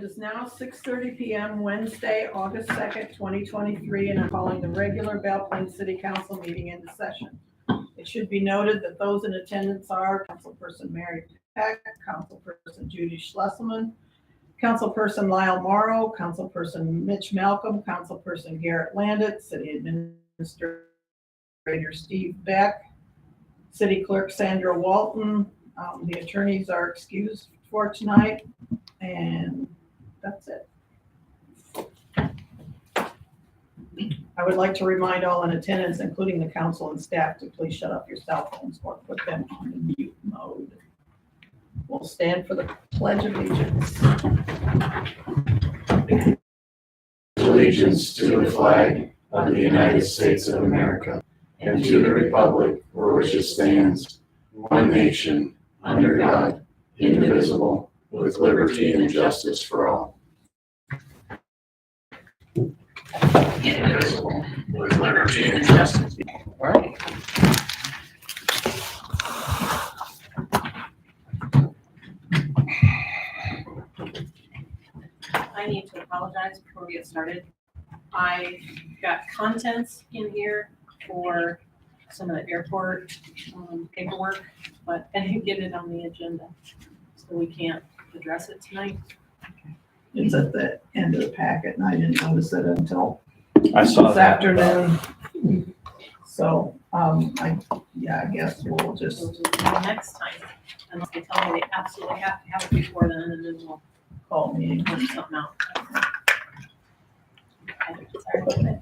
it is now 6:30 p.m. Wednesday, August 2nd, 2023, and I'm calling the regular Belle Plaine City Council meeting into session. It should be noted that those in attendance are Councilperson Mary Peck, Councilperson Judy Schlesselman, Councilperson Lyle Morrow, Councilperson Mitch Malcolm, Councilperson Garrett Landit, City Administrator Steve Beck, City Clerk Sandra Walton. The attorneys are excused for tonight, and that's it. I would like to remind all in attendance, including the council and staff, to please shut off your cell phones or put them on mute mode. We'll stand for the Pledge of Allegiance. Allegiance to the flag of the United States of America and to the republic for which it stands, one nation, under God, indivisible, with liberty and justice for all. Indivisible, with liberty and justice. I need to apologize before we get started. I got contents in here for some of the airport paperwork, but I didn't get it on the agenda, so we can't address it tonight. It's at the end of the packet, and I didn't notice it until I saw this that. afternoon. So, I guess we'll just, We'll do it next time, unless they tell me they absolutely have to have it before then, and then we'll call meeting. work something out. Sorry.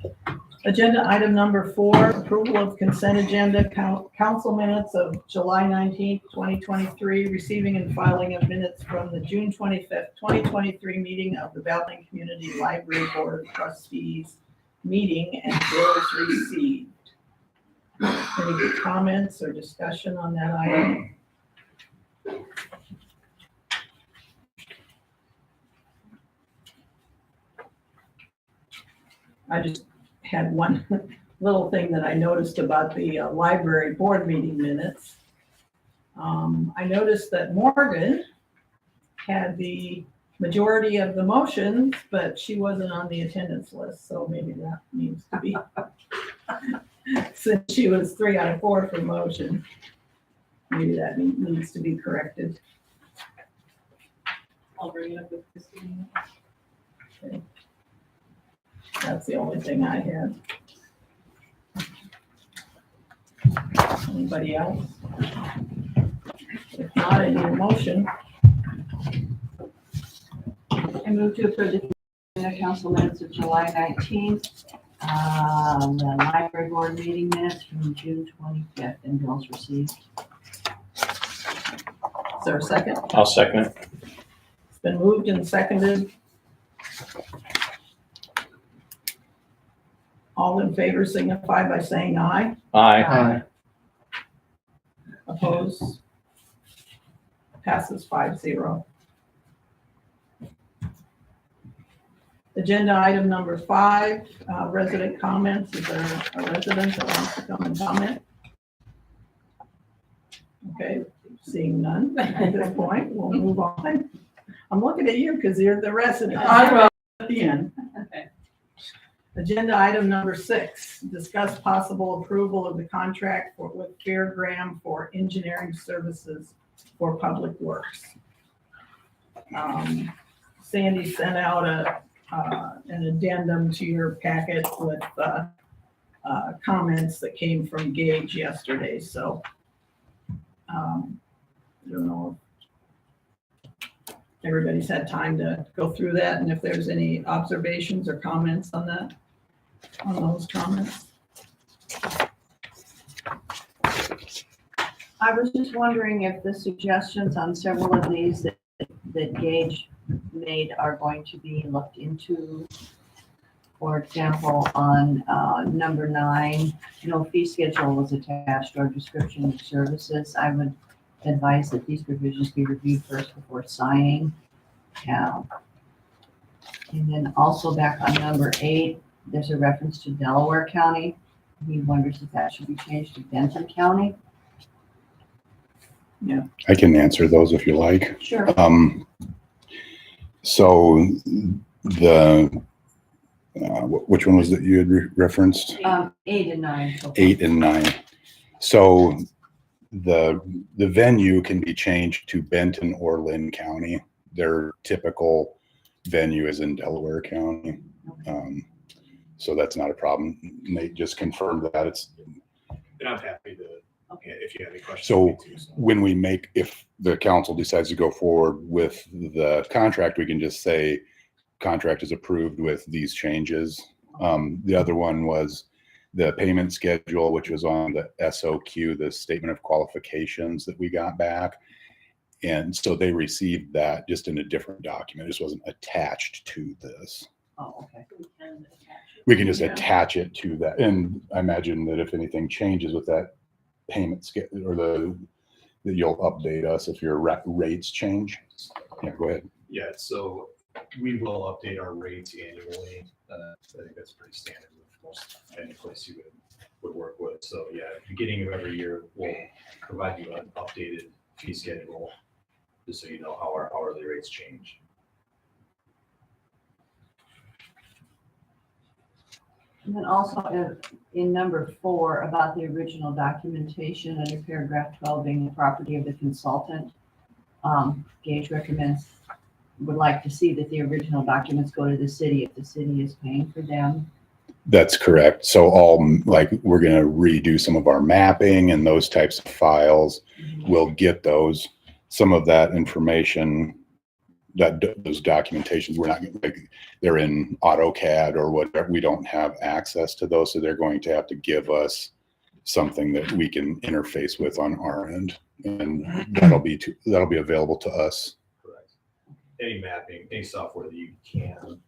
Agenda item number 4, approval of consent agenda, council minutes of July 19th, 2023, receiving and filing of minutes from the June 25th, 2023 meeting of the Belle Plaine Community Library Board of Trustees meeting and bills received. Any comments or discussion on that item? I just had one little thing that I noticed about the library board meeting minutes. I noticed that Morgan had the majority of the motions, but she wasn't on the attendance list, so maybe that needs to be, since she was 3 out of 4 for motion, maybe that needs to be corrected. I'll bring it up with Christine. Okay. That's the only thing I had. Anybody else? If not, I need a motion. I move to approve the council minutes of July 19th, the library board meeting minutes from June 25th, and bills received. Is there a second? I'll second it. It's been moved and seconded. All in favor signify by saying aye. Aye. Opposed? Passes 5-0. Agenda item number 5, resident comments. Is there a resident that wants to come and comment? Okay, seeing none at this point, we'll move on. I'm looking at you because you're the resident. I will at the end. Okay. Agenda item number 6, discuss possible approval of the contract with Fairgram for engineering services for public works. Sandy sent out an addendum to your packet with comments that came from Gage yesterday, so I don't know if everybody's had time to go through that, and if there's any observations or comments on that, on those comments. I was just wondering if the suggestions on several of these that Gage made are going to be looked into. For example, on number 9, no fee schedule was attached or description of services. I would advise that these provisions be reviewed first before signing. And then also back on number 8, there's a reference to Delaware County. He wonders if that should be changed to Benton County. I can answer those if you like. Sure. So the, which one was that you had referenced? 8 and 9. So 8 and 9. So the venue can be changed to Benton or Lynn County. Their typical venue is in Delaware County. So that's not a problem. Nate just confirmed that it's. And I'm happy to, if you have any questions. So for me too, when we make, if the council decides to go forward with the contract, we can just say contract is approved with these changes. The other one was the payment schedule, which was on the SOQ, the statement of qualifications that we got back. And so they received that just in a different document. It just wasn't attached to this. Oh, okay. We can just Yeah. attach it to that. And I imagine that if anything changes with that payment schedule or that you'll update us if your rates change. Yeah, go ahead. Yeah, so we will update our rates annually. I think that's pretty standard with most any place you would work with. So yeah, at the beginning of every year, we'll provide you an updated fee schedule, just so you know how our hourly rates change. And then also in number 4, about the original documentation under paragraph 12 being the property of the consultant, Gage would like to see that the original documents go to the city if the city is paying for them. That's correct. So we're going to redo some of our mapping and those types of files. We'll get those. Some of that information, those documentations, we're not they're in AutoCAD or whatever. We don't have access to those. So they're going to have to give us something that we can interface with on our end. And that'll be available to us. Correct. Any mapping, any software that you can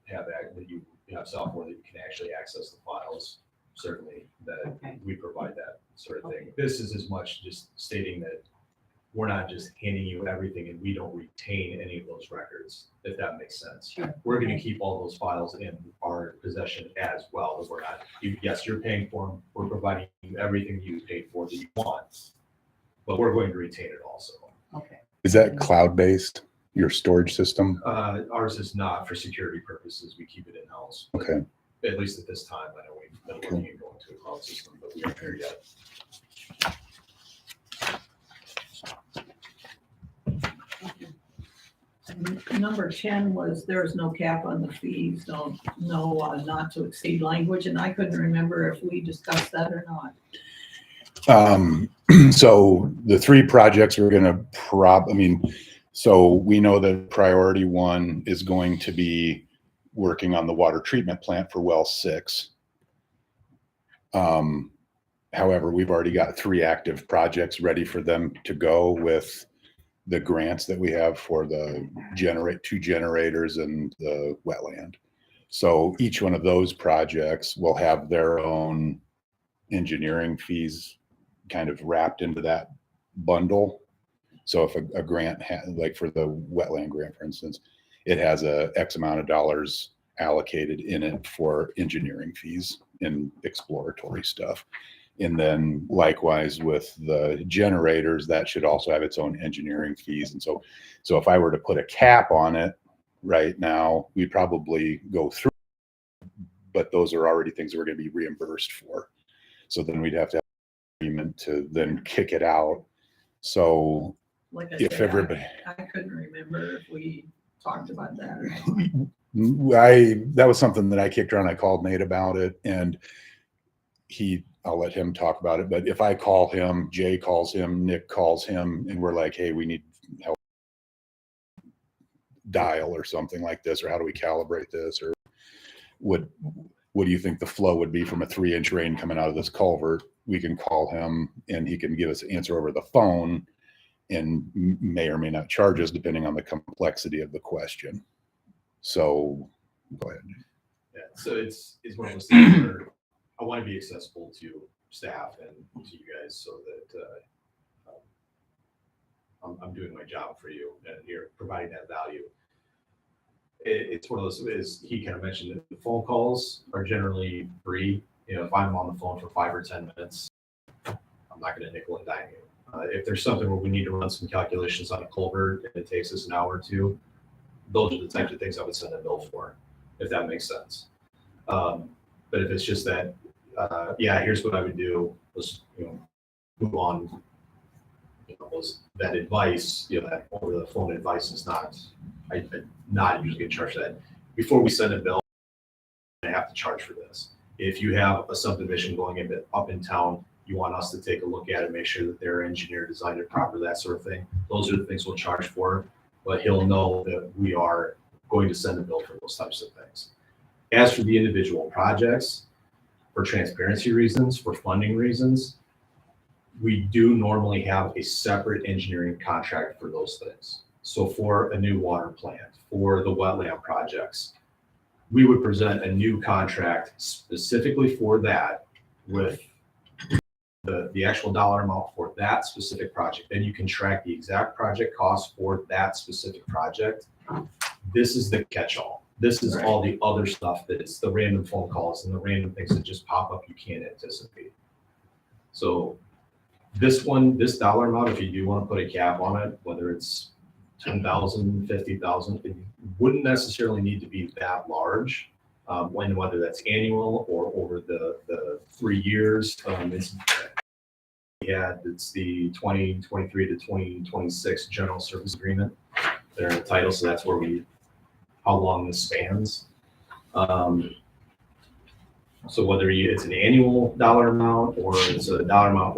have, that you have software that you can actually access the files, certainly that Okay. we provide that sort of thing. This is as much just stating that we're not just handing you everything and we don't retain any of those records, if that makes sense. Sure. We're going to keep all those files in our possession as well. As we're not, yes, you're paying for them. We're providing you everything you paid for that you want, but we're going to retain it also. Okay. Is that cloud-based, your storage system? Ours is not, for security purposes. We keep it in-house. Okay. At least at this time. I know we've been looking at going to a cloud system, but we aren't there yet. Number 10 was there is no cap on the fees, no not to exceed language, and I couldn't remember if we discussed that or not. So the 3 projects we're going to so we know that priority 1 is going to be working on the water treatment plant for well 6. However, we've already got 3 active projects ready for them to go with the grants that we have for the 2 generators and the wetland. So each one of those projects will have their own engineering fees kind of wrapped into that bundle. So if a grant, like for the wetland grant, for instance, it has a X amount of dollars allocated in it for engineering fees and exploratory stuff. And then likewise with the generators, that should also have its own engineering fees. And so if I were to put a cap on it right now, we'd probably go through, but those are already things that we're going to be reimbursed for. So then we'd have to have an agreement to then kick it out. So Like I if said, everybody, I couldn't remember if we talked about that or not. that was something that I kicked around. I called Nate about it, and I'll let him talk about it. But if I call him, Jay calls him, Nick calls him, and we're like, hey, we need help dial or something like this, or how do we calibrate this, or what do you think the flow would be from a 3-inch rain coming out of this culvert? We can call him and he can give us an answer over the phone and may or may not charge us depending on the complexity of the question. So go ahead. Yeah, so it's one of those things where I want to be accessible to staff and to you guys so that I'm doing my job for you and you're providing that value. It's one of those, as he kind of mentioned, that the phone calls are generally free. You know, if I'm on the phone for 5 or 10 minutes, I'm not going to nickel and dime you. If there's something where we need to run some calculations on a culvert and it takes us an hour or two, those are the types of things I would send a bill for, if that makes sense. But if it's just that, yeah, here's what I would do, let's, move on. That advice, that over the phone advice is not, I not usually get charged for that. Before we send a bill, I have to charge for this. If you have a subdivision going up in town, you want us to take a look at it, make sure that they're engineered, designed it properly, that sort of thing. Those are the things we'll charge for, but he'll know that we are going to send a bill for those types of things. As for the individual projects, for transparency reasons, for funding reasons, we do normally have a separate engineering contract for those things. So for a new water plant, for the wetland projects, we would present a new contract specifically for that with the actual dollar amount for that specific project. Then you can track the exact project cost for that specific project. This is the catch-all. This is all the other stuff that it's the random phone calls and the random things that just pop up you can't anticipate. So this one, this dollar amount, if you do want to put a cap on it, whether it's 10,000, 50,000, it wouldn't necessarily need to be that large. Whether that's annual or over the 3 years, it's the 2023 to 2026 general service agreement. They're in the title, so that's where how long this spans. So whether it's an annual dollar amount or it's a dollar amount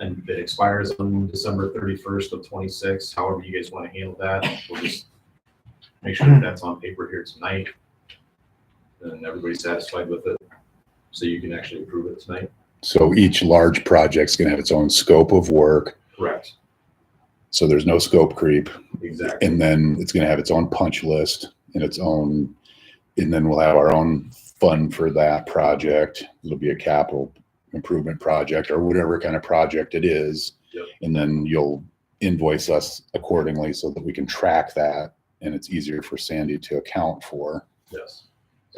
and that expires on December 31st of 26, however you guys want to handle that, we'll just make sure that that's on paper here tonight and everybody's satisfied with it, so you can actually approve it tonight. So each large project's gonna have its own scope of work, Correct. so there's no scope creep. Exactly. And then it's gonna have its own punch list and and then we'll have our own fund for that project. It'll be a capital improvement project or whatever kind of project it is. Yep. And then you'll invoice us accordingly so that we can track that and it's easier for Sandy to account for. Yes.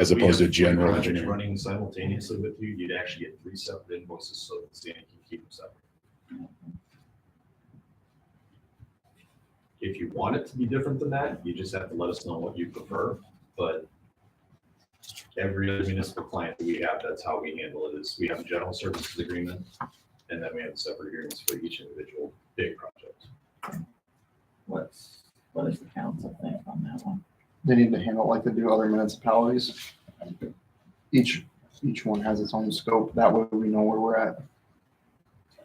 As So we opposed have to general projects engineering. running simultaneously with you, you'd actually get 3 separate invoices so that Sandy can keep them separate. If you want it to be different than that, you just have to let us know what you prefer. But every other municipal client that we have, that's how we handle it, is we have a general services agreement, and then we have separate agreements for each individual big project. What does the council think on that one? They need to handle it like they do other municipalities. Each one has its own scope. That way we know where we're at.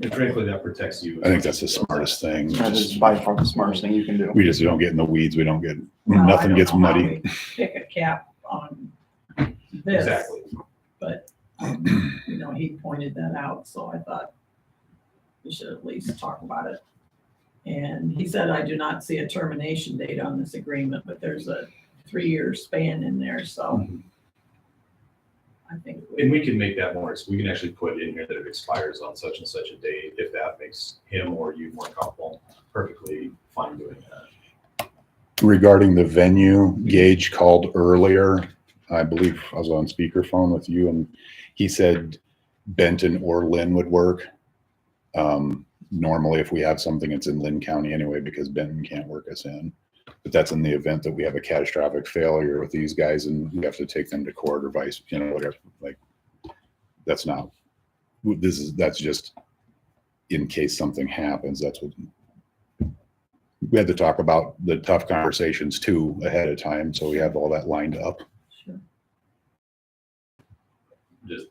And frankly, that protects you. I think that's the smartest thing. That is by far the smartest thing you can do. We just don't get in the weeds. We don't get, Well, I nothing don't gets know how muddy. we pick a cap on this, Exactly. but, he pointed that out, so I thought we should at least talk about it. And he said, I do not see a termination date on this agreement, but there's a 3-year span in there, so I think. And we can make that more, we can actually put in here that it expires on such and such a date, if that makes him or you more comfortable. Perfectly fine doing that. Regarding the venue, Gage called earlier. I believe I was on speakerphone with you and he said Benton or Lynn would work. Normally if we have something, it's in Lynn County anyway, because Benton can't work us in. But that's in the event that we have a catastrophic failure with these guys and we have to take them to court or whatever. Like, that's just in case something happens. That's what we had to talk about, the tough conversations too ahead of time. So we have all that lined up. Sure. Just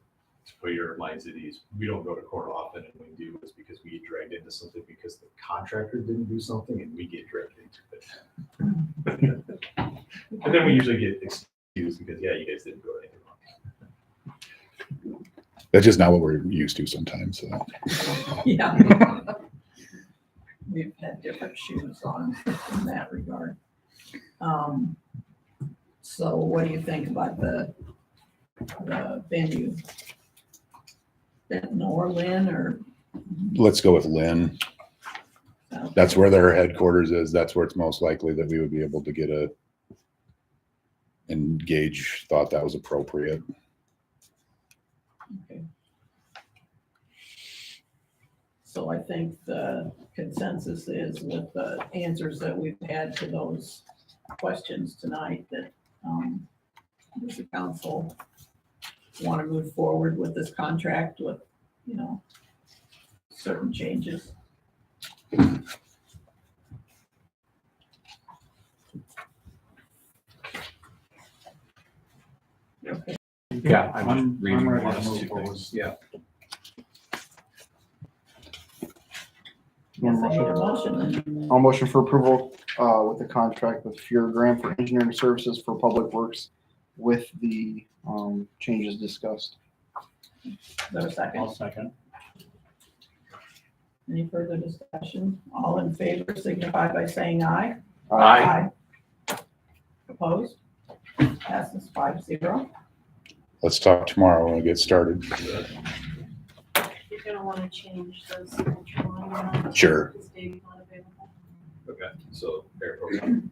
to put your minds at ease, we don't go to court often, and when we do, it's because we get dragged into something because the contractor didn't do something and we get dragged into it. And then we usually get excused because, yeah, you guys didn't do anything wrong. That's just not what we're used to sometimes. So. Yeah. We've had different shoes on in that regard. So what do you think about the venue? Benton or Lynn or? Let's go with Lynn. That's where their headquarters is. That's where it's most likely that we would be able to get and Gage thought that was appropriate. Okay. So I think the consensus is with the answers that we've had to those questions tonight that, does the council want to move forward with this contract with, certain changes? Okay, Yeah, I'm I'm reading ready the to last move two forward. things. Yeah. yes, I need a motion then. I'll motion for approval, with the contract with Fury Grant for engineering services for public works with the, changes discussed. Is there a second? second. Any further discussion? All in favor signify by saying aye. Aye. Opposed? Passes 5-0. Let's talk tomorrow when we get started. You're gonna wanna change those signature line items. Sure. Because Dave's not available. Okay, so Mayor Pro Tem.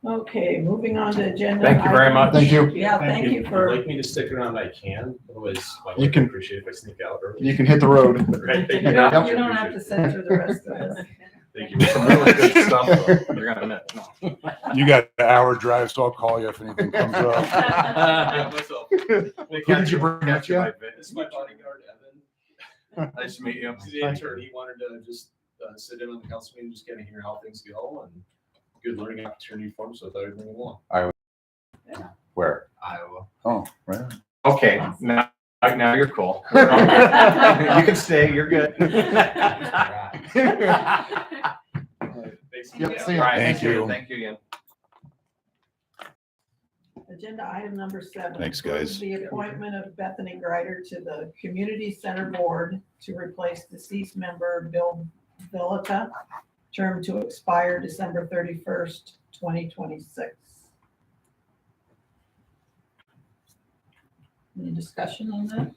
Okay, moving on to agenda. Thank you very item- much. Thank you. Yeah, thank you If you'd for, like me to stick around, I can, otherwise my You wife can- would appreciate if I sneak out early. You can hit the road. Right, thank you you. don't have to sit through the rest of this. Thank you. Some really good stuff though. You're gonna miss. No. You got an hour drive, so I'll call you if anything comes up. Yeah, myself. Who did you bring with you? This is my bodyguard, Evan. Nice to meet you. He's the intern. He wanted to just sit in on the council meeting, just kind of hear how things go, and good learning opportunity for him, so I thought I'd bring him along. Where? Iowa. Oh, right. Okay, now you're cool. You can stay, you're good. Thanks. Yep, see ya. All right, Thank you. Thank you again. Agenda item number 7. Thanks, guys. The appointment of Bethany Greider to the Community Center Board to replace deceased member Bill Villata, term to expire December 31st, 2026. Any discussion on that?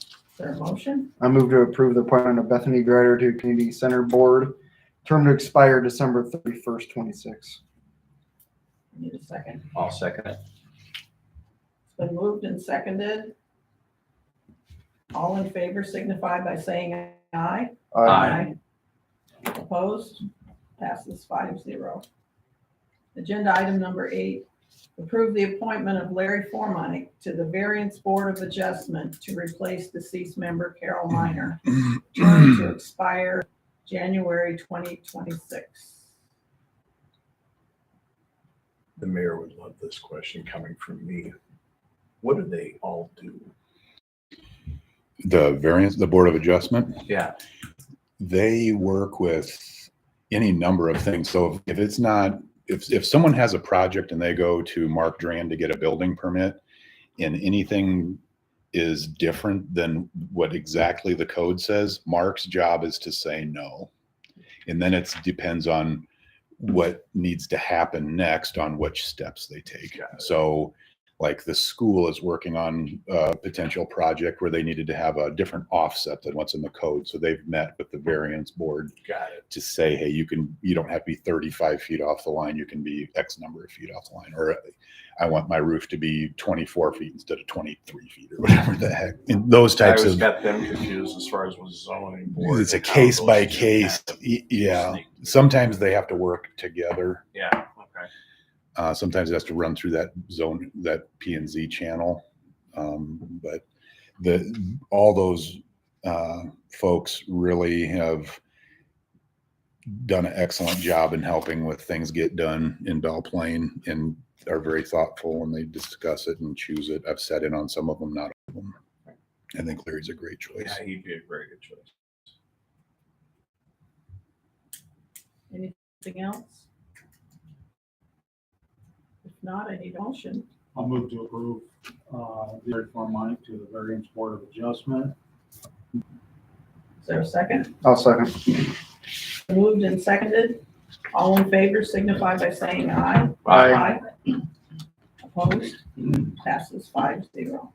Is there a motion? I move to approve the appointment of Bethany Greider to Community Center Board, term to expire December 31st, 26. Need a second. I'll second it. It's been moved and seconded. All in favor signify by saying aye. Aye. Opposed? Passes 5-0. Agenda item number 8, approve the appointment of Larry Formic to the Variance Board of Adjustment to replace deceased member Carol Minor, term to expire January 2026. The mayor would love this question coming from me. What do they all do? The Board of Adjustment, Yeah. they work with any number of things. So if it's not, if someone has a project and they go to Mark Dran to get a building permit and anything is different than what exactly the code says, Mark's job is to say no. And then it depends on what needs to happen next on which steps they take. So like the school is working on a potential project where they needed to have a different offset than what's in the code. So they've met with the variance board Got it. to say, hey, you don't have to be 35 feet off the line. You can be X number of feet off the line. Or I want my roof to be 24 feet instead of 23 feet or whatever the heck. And those I types always of, got them confused as far as with zoning board. it's a and how case those by two case. have to Yeah. sneak. Sometimes they have to work together. Yeah, okay. Sometimes it has to run through that zone, that P and Z channel. But all those folks really have done an excellent job in helping with things get done in Belle Plaine and are very thoughtful when they discuss it and choose it. I've sat in on some of them, not all of them. I think Larry's a great choice. Yeah, he'd be a very good choice. Anything else? If not, I need a motion. I'll move to approve, Larry Formic to the Variance Board of Adjustment. Is there a second? I'll second. Moved and seconded. All in favor signify by saying aye. Aye. Opposed? Passes 5-0.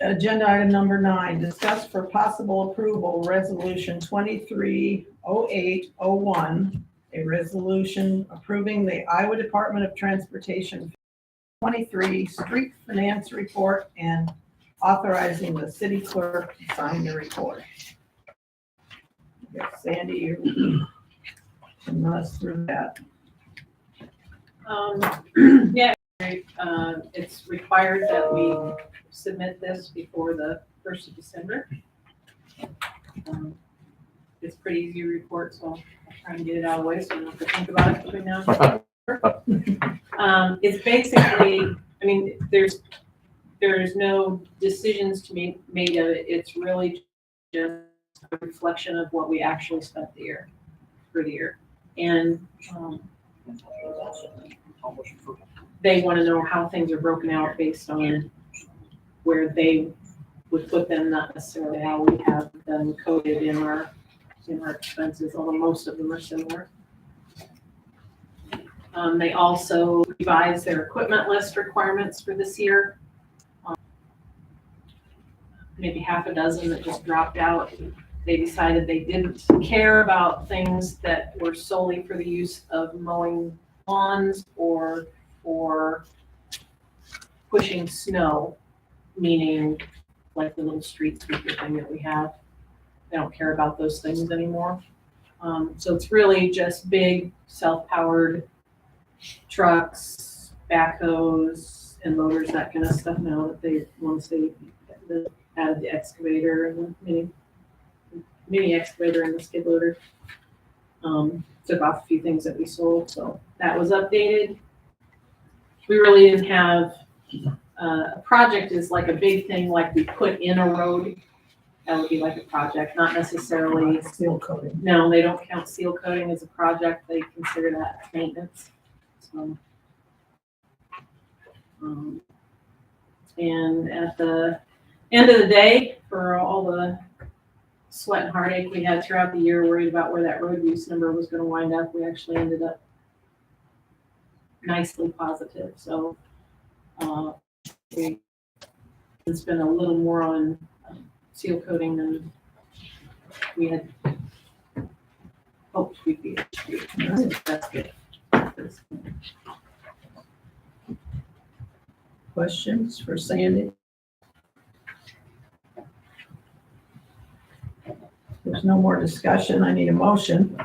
Agenda item number 9, discuss for possible approval resolution 230801, a resolution approving the Iowa Department of Transportation 23 street finance report and authorizing the city clerk to sign the report. Yes, Sandy, you can run us through that. Yeah, it's required that we submit this before the 1st of December. It's pretty easy to report, so I'll try and get it out of the way so I don't have to think about it between now and it's basically, I mean, there's no decisions to be made of it. It's really just a reflection of what we actually spent for the year. And they want to know how things are broken out based on where they would put them, not necessarily how we have them coded in our expenses, although most of them are similar. They also revised their equipment list requirements for this year. Maybe half a dozen that just dropped out. They decided they didn't care about things that were solely for the use of mowing lawns or for pushing snow, meaning like the little street sweeper thing that we have. They don't care about those things anymore. So it's really just big self-powered trucks, backhoes, and loaders, that kind of stuff now that once they added the excavator and the mini excavator and the skid loader. Took off a few things that we sold, so that was updated. We really didn't have, a project is like a big thing, like we put in a road. That would be like a project, not necessarily. Seal coating. No, they don't count seal coating as a project. They consider that maintenance. So, and at the end of the day, for all the sweat and heartache we had throughout the year, worried about where that road use number was going to wind up, we actually ended up nicely positive. So we can spend a little more on seal coating than we had hoped we'd be. That's good. Questions for Sandy? There's no more discussion. I need a motion.